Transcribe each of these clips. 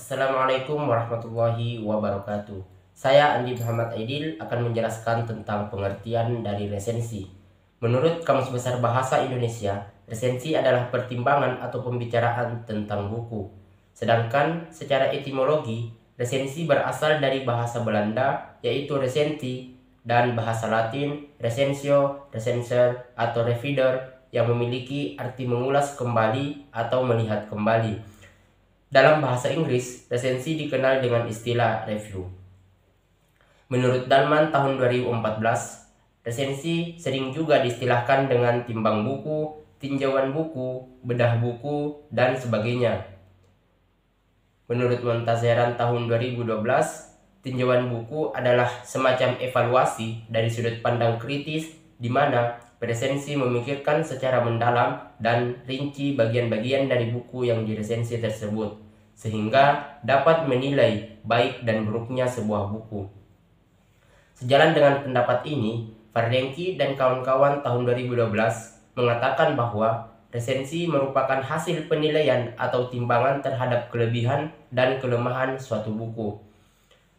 Assalamualaikum warahmatullahi wabarakatuh. Saya Andi Muhammad Aidil akan menjelaskan tentang pengertian dari resensi. Menurut Kamus Besar Bahasa Indonesia, resensi adalah pertimbangan atau pembicaraan tentang buku. Sedangkan secara etimologi, resensi berasal dari bahasa Belanda yaitu resenti dan bahasa Latin recensio, recenser, atau revider yang memiliki arti mengulas kembali atau melihat kembali. Dalam bahasa Inggris, resensi dikenal dengan istilah review. Menurut Dalman tahun 2014, resensi sering juga diistilahkan dengan timbang buku, tinjauan buku, bedah buku, dan sebagainya. Menurut Montazeran tahun 2012, tinjauan buku adalah semacam evaluasi dari sudut pandang kritis di mana resensi memikirkan secara mendalam dan rinci bagian-bagian dari buku yang diresensi tersebut, sehingga dapat menilai baik dan buruknya sebuah buku. Sejalan dengan pendapat ini, Vardenki dan kawan-kawan tahun 2012 mengatakan bahwa resensi merupakan hasil penilaian atau timbangan terhadap kelebihan dan kelemahan suatu buku.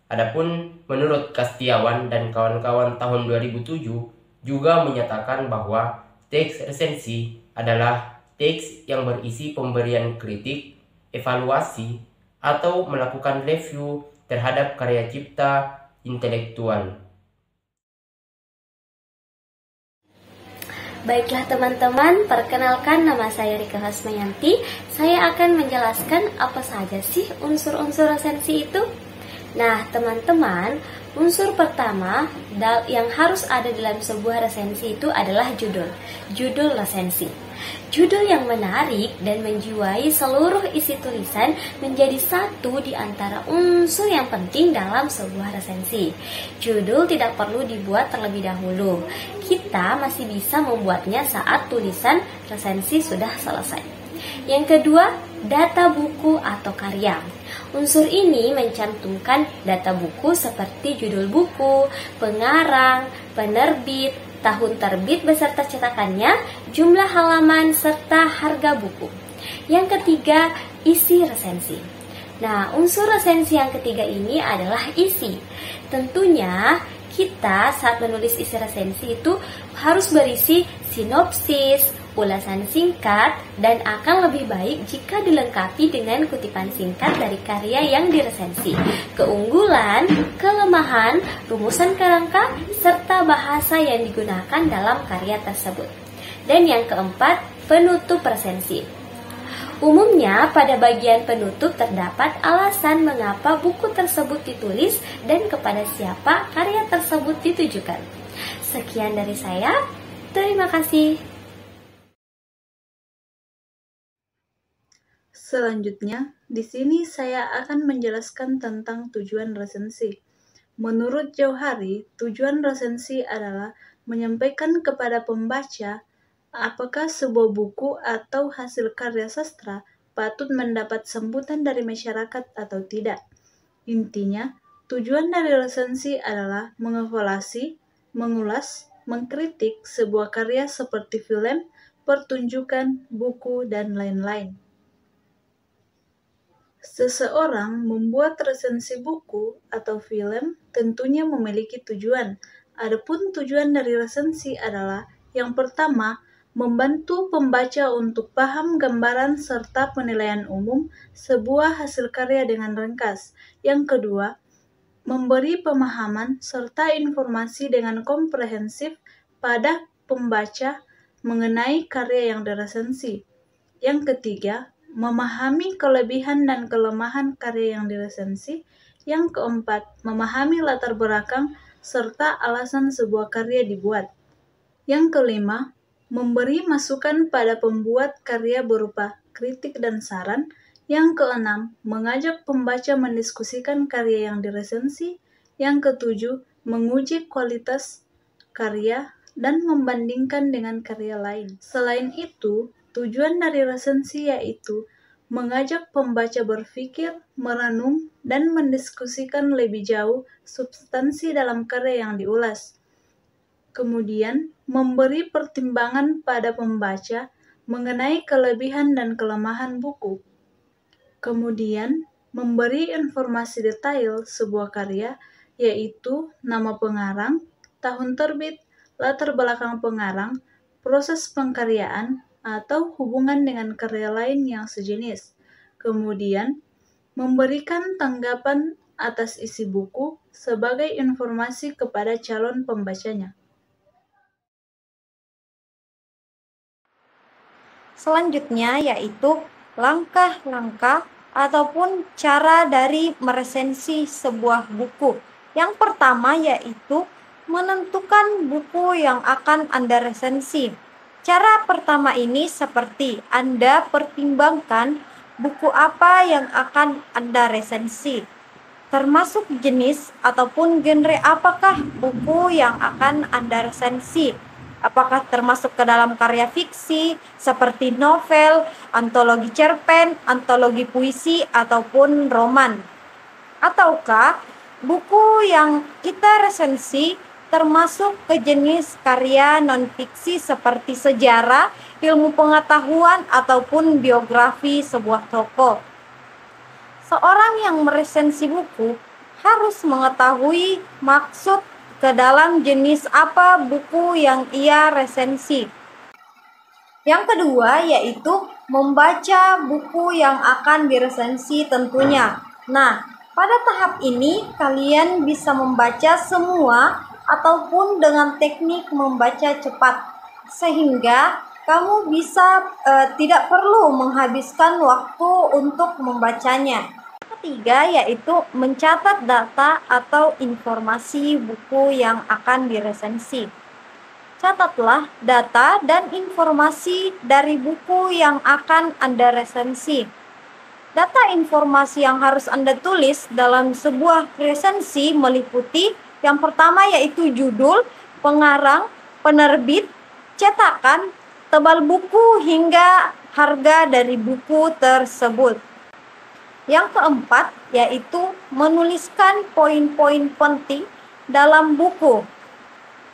Adapun menurut Kastiawan dan kawan-kawan tahun 2007 juga menyatakan bahwa teks resensi adalah teks yang berisi pemberian kritik, evaluasi, atau melakukan review terhadap karya cipta intelektual. Baiklah teman-teman, perkenalkan nama saya Rika Hasmayanti. Saya akan menjelaskan apa saja sih unsur-unsur resensi itu. Nah teman-teman, unsur pertama yang harus ada dalam sebuah resensi itu adalah judul resensi. Judul yang menarik dan menjiwai seluruh isi tulisan menjadi satu di antara unsur yang penting dalam sebuah resensi. Judul tidak perlu dibuat terlebih dahulu. Kita masih bisa membuatnya saat tulisan resensi sudah selesai. Yang kedua, data buku atau karya. Unsur ini mencantumkan data buku seperti judul buku, pengarang, penerbit, tahun terbit beserta cetakannya, jumlah halaman, serta harga buku. Yang ketiga, isi resensi. Nah, unsur resensi yang ketiga ini adalah isi. Tentunya kita saat menulis isi resensi itu harus berisi sinopsis, ulasan singkat, dan akan lebih baik jika dilengkapi dengan kutipan singkat dari karya yang diresensi, keunggulan, kelemahan, rumusan kerangka, serta bahasa yang digunakan dalam karya tersebut. Dan yang keempat, penutup resensi. Umumnya pada bagian penutup terdapat alasan mengapa buku tersebut ditulis dan kepada siapa karya tersebut ditujukan. Sekian dari saya, terima kasih. Selanjutnya, di sini saya akan menjelaskan tentang tujuan resensi. Menurut Jauhari, tujuan resensi adalah menyampaikan kepada pembaca apakah sebuah buku atau hasil karya sastra patut mendapat sambutan dari masyarakat atau tidak. Intinya, tujuan dari resensi adalah mengevaluasi, mengulas, mengkritik sebuah karya seperti film, pertunjukan, buku, dan lain-lain. Seseorang membuat resensi buku atau film tentunya memiliki tujuan. Adapun tujuan dari resensi adalah yang pertama, membantu pembaca untuk paham gambaran serta penilaian umum sebuah hasil karya dengan ringkas. Yang kedua, memberi pemahaman serta informasi dengan komprehensif pada pembaca mengenai karya yang diresensi. Yang ketiga, memahami kelebihan dan kelemahan karya yang diresensi. Yang keempat, memahami latar belakang serta alasan sebuah karya dibuat. Yang kelima, memberi masukan pada pembuat karya berupa kritik dan saran. Yang keenam, mengajak pembaca mendiskusikan karya yang diresensi. Yang ketujuh, menguji kualitas karya dan membandingkan dengan karya lain. Selain itu, tujuan dari resensi yaitu mengajak pembaca berpikir, merenung, dan mendiskusikan lebih jauh substansi dalam karya yang diulas. Kemudian, memberi pertimbangan pada pembaca mengenai kelebihan dan kelemahan buku. Kemudian, memberi informasi detail sebuah karya, yaitu nama pengarang, tahun terbit, latar belakang pengarang, proses pengkaryaan, atau hubungan dengan karya lain yang sejenis. Kemudian, memberikan tanggapan atas isi buku sebagai informasi kepada calon pembacanya. Selanjutnya yaitu langkah-langkah ataupun cara dari meresensi sebuah buku. Yang pertama yaitu menentukan buku yang akan Anda resensi. Cara pertama ini seperti Anda pertimbangkan buku apa yang akan Anda resensi, termasuk jenis ataupun genre apakah buku yang akan Anda resensi. Apakah termasuk ke dalam karya fiksi seperti novel, antologi cerpen, antologi puisi, ataupun roman. Ataukah buku yang kita resensi termasuk ke jenis karya non-fiksi seperti sejarah, ilmu pengetahuan, ataupun biografi sebuah tokoh. Seorang yang meresensi buku harus mengetahui maksud ke dalam jenis apa buku yang ia resensi. Yang kedua yaitu membaca buku yang akan diresensi tentunya. Nah, pada tahap ini kalian bisa membaca semua ataupun dengan teknik membaca cepat, sehingga kamu bisa tidak perlu menghabiskan waktu untuk membacanya. Ketiga yaitu mencatat data atau informasi buku yang akan diresensi. Catatlah data dan informasi dari buku yang akan Anda resensi. Data informasi yang harus Anda tulis dalam sebuah resensi meliputi yang pertama yaitu judul, pengarang, penerbit, cetakan, tebal buku hingga harga dari buku tersebut. Yang keempat yaitu menuliskan poin-poin penting dalam buku.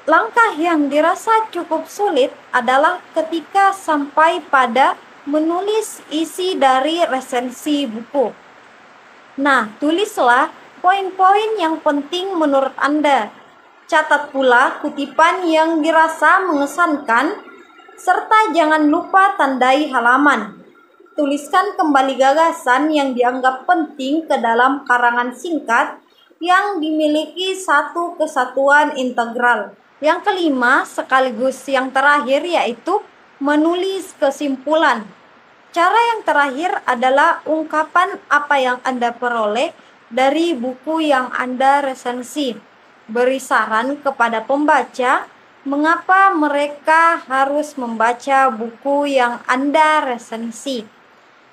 Langkah yang dirasa cukup sulit adalah ketika sampai pada menulis isi dari resensi buku. Nah, tulislah poin-poin yang penting menurut Anda. Catat pula kutipan yang dirasa mengesankan, serta jangan lupa tandai halaman. Tuliskan kembali gagasan yang dianggap penting ke dalam karangan singkat yang dimiliki satu kesatuan integral. Yang kelima sekaligus yang terakhir yaitu menulis kesimpulan. Cara yang terakhir adalah ungkapan apa yang Anda peroleh dari buku yang Anda resensi. Beri saran kepada pembaca mengapa mereka harus membaca buku yang Anda resensi.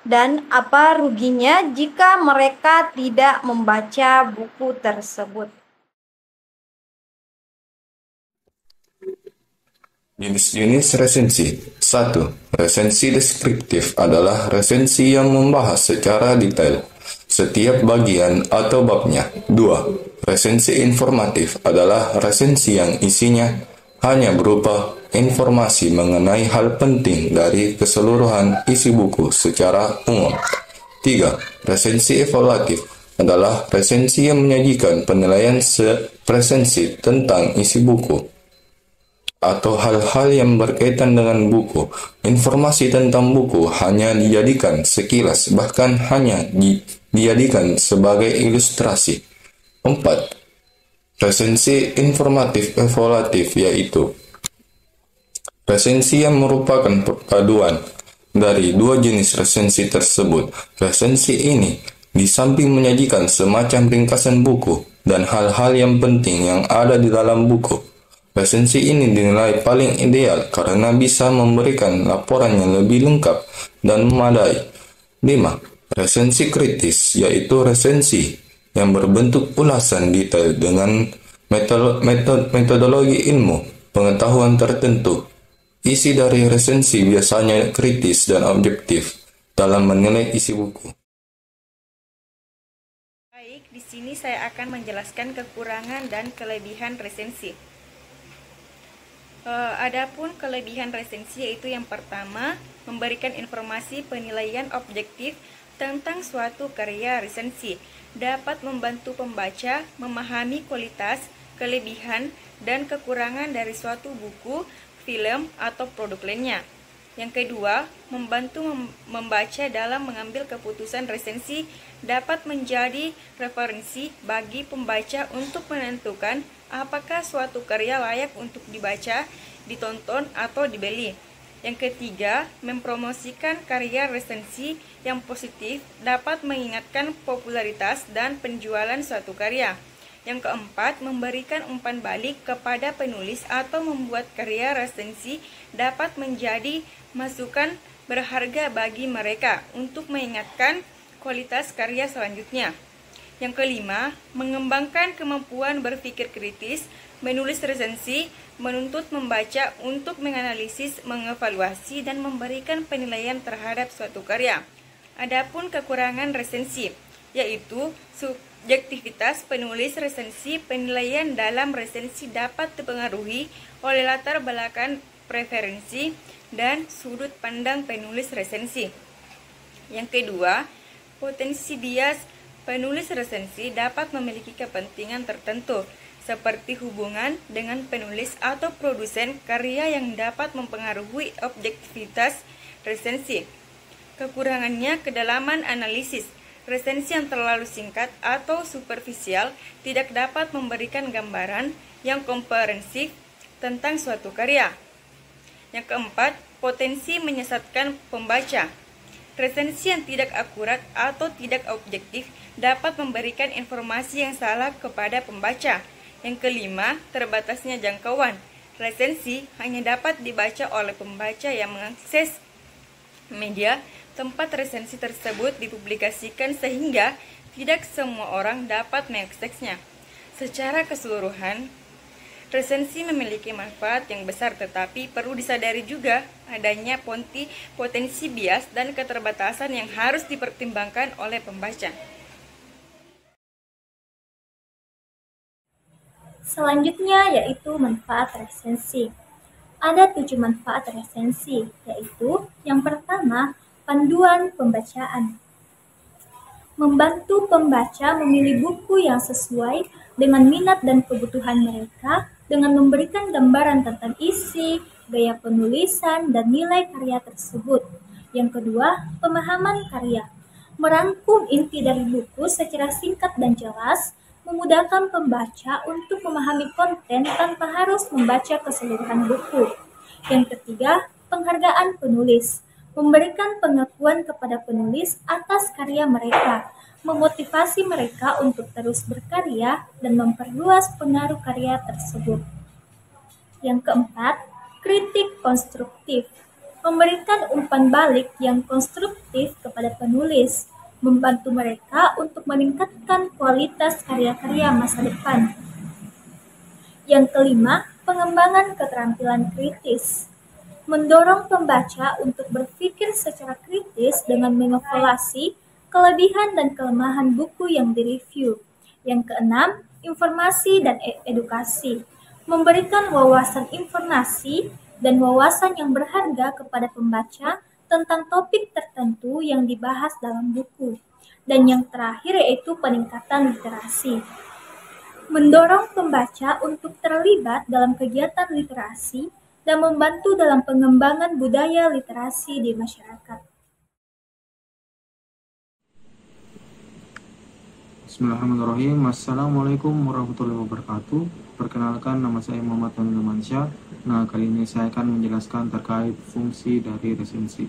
Dan apa ruginya jika mereka tidak membaca buku tersebut. Jenis-jenis resensi. 1. Resensi deskriptif adalah resensi yang membahas secara detail setiap bagian atau babnya. 2. Resensi informatif adalah resensi yang isinya hanya berupa informasi mengenai hal penting dari keseluruhan isi buku secara umum. 3. Resensi evaluatif adalah resensi yang menyajikan penilaian resensi tentang isi buku atau hal-hal yang berkaitan dengan buku. Informasi tentang buku hanya dijadikan sekilas, bahkan hanya dijadikan sebagai ilustrasi. 4. Resensi informatif evaluatif yaitu resensi yang merupakan perpaduan dari dua jenis resensi tersebut. Resensi ini di samping menyajikan semacam ringkasan buku dan hal-hal yang penting yang ada di dalam buku, resensi ini dinilai paling ideal karena bisa memberikan laporan yang lebih lengkap dan memadai. 5. Resensi kritis yaitu resensi yang berbentuk ulasan detail dengan metodologi ilmu pengetahuan tertentu. Isi dari resensi biasanya kritis dan objektif dalam menilai isi buku. Baik, di sini saya akan menjelaskan kekurangan dan kelebihan resensi. Adapun kelebihan resensi yaitu yang pertama, memberikan informasi penilaian objektif tentang suatu karya resensi dapat membantu pembaca memahami kualitas, kelebihan, dan kekurangan dari suatu buku, film, atau produk lainnya. Yang kedua, membantu membaca dalam mengambil keputusan. Resensi dapat menjadi referensi bagi pembaca untuk menentukan apakah suatu karya layak untuk dibaca, ditonton, atau dibeli. Yang ketiga, mempromosikan karya resensi yang positif dapat mengingatkan popularitas dan penjualan suatu karya. Yang keempat, memberikan umpan balik kepada penulis atau membuat karya resensi dapat menjadi masukan berharga bagi mereka untuk mengingatkan kualitas karya selanjutnya. Yang kelima, mengembangkan kemampuan berpikir kritis. Menulis resensi menuntut membaca untuk menganalisis, mengevaluasi, dan memberikan penilaian terhadap suatu karya. Adapun kekurangan resensi, yaitu subjektivitas penulis resensi. Penilaian dalam resensi dapat dipengaruhi oleh latar belakang, preferensi, dan sudut pandang penulis resensi. Yang kedua, potensi bias. Penulis resensi dapat memiliki kepentingan tertentu, seperti hubungan dengan penulis atau produsen karya yang dapat mempengaruhi objektivitas resensi. Kekurangannya, kedalaman analisis. Resensi yang terlalu singkat atau superficial tidak dapat memberikan gambaran yang komprehensif tentang suatu karya. Yang keempat, potensi menyesatkan pembaca. Resensi yang tidak akurat atau tidak objektif dapat memberikan informasi yang salah kepada pembaca. Yang kelima, terbatasnya jangkauan. Resensi hanya dapat dibaca oleh pembaca yang mengakses media tempat resensi tersebut dipublikasikan, sehingga tidak semua orang dapat mengaksesnya. Secara keseluruhan, resensi memiliki manfaat yang besar, tetapi perlu disadari juga adanya potensi bias dan keterbatasan yang harus dipertimbangkan oleh pembaca. Selanjutnya yaitu manfaat resensi. Ada 7 manfaat resensi, yaitu yang pertama, panduan pembacaan. Membantu pembaca memilih buku yang sesuai dengan minat dan kebutuhan mereka dengan memberikan gambaran tentang isi, gaya penulisan, dan nilai karya tersebut. Yang kedua, pemahaman karya. Merangkum inti dari buku secara singkat dan jelas, memudahkan pembaca untuk memahami konten tanpa harus membaca keseluruhan buku. Yang ketiga, penghargaan penulis. Memberikan pengakuan kepada penulis atas karya mereka, memotivasi mereka untuk terus berkarya, dan memperluas pengaruh karya tersebut. Yang keempat, kritik konstruktif. Memberikan umpan balik yang konstruktif kepada penulis, membantu mereka untuk meningkatkan kualitas karya-karya masa depan. Yang kelima, pengembangan keterampilan kritis. Mendorong pembaca untuk berpikir secara kritis dengan mengevaluasi kelebihan dan kelemahan buku yang direview. Yang keenam, informasi dan edukasi. Memberikan wawasan informasi dan wawasan yang berharga kepada pembaca tentang topik tertentu yang dibahas dalam buku. Dan yang terakhir yaitu peningkatan literasi. Mendorong pembaca untuk terlibat dalam kegiatan literasi dan membantu dalam pengembangan budaya literasi di masyarakat. Bismillahirrahmanirrahim. Assalamualaikum warahmatullahi wabarakatuh. Perkenalkan, nama saya Muhammad Mansyah. Nah, kali ini saya akan menjelaskan terkait fungsi dari resensi,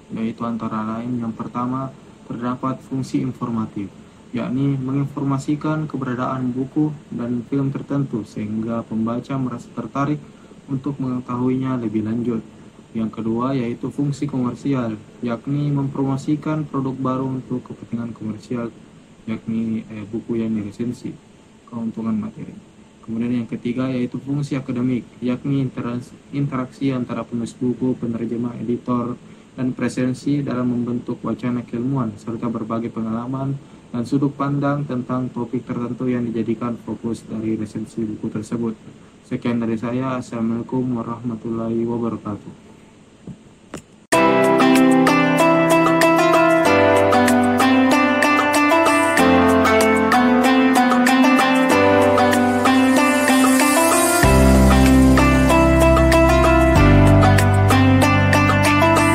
yaitu antara lain yang pertama, terdapat fungsi informatif, yakni menginformasikan keberadaan buku dan film tertentu sehingga pembaca merasa tertarik untuk mengetahuinya lebih lanjut. Yang kedua yaitu fungsi komersial, yakni mempromosikan produk baru untuk kepentingan komersial, yakni buku yang diresensi, keuntungan materi. Kemudian yang ketiga yaitu fungsi akademik, yakni interaksi antara penulis buku, penerjemah, editor, dan presensi dalam membentuk wacana keilmuan serta berbagai pengalaman dan sudut pandang tentang topik tertentu yang dijadikan fokus dari resensi buku tersebut. Sekian dari saya. Assalamualaikum warahmatullahi wabarakatuh.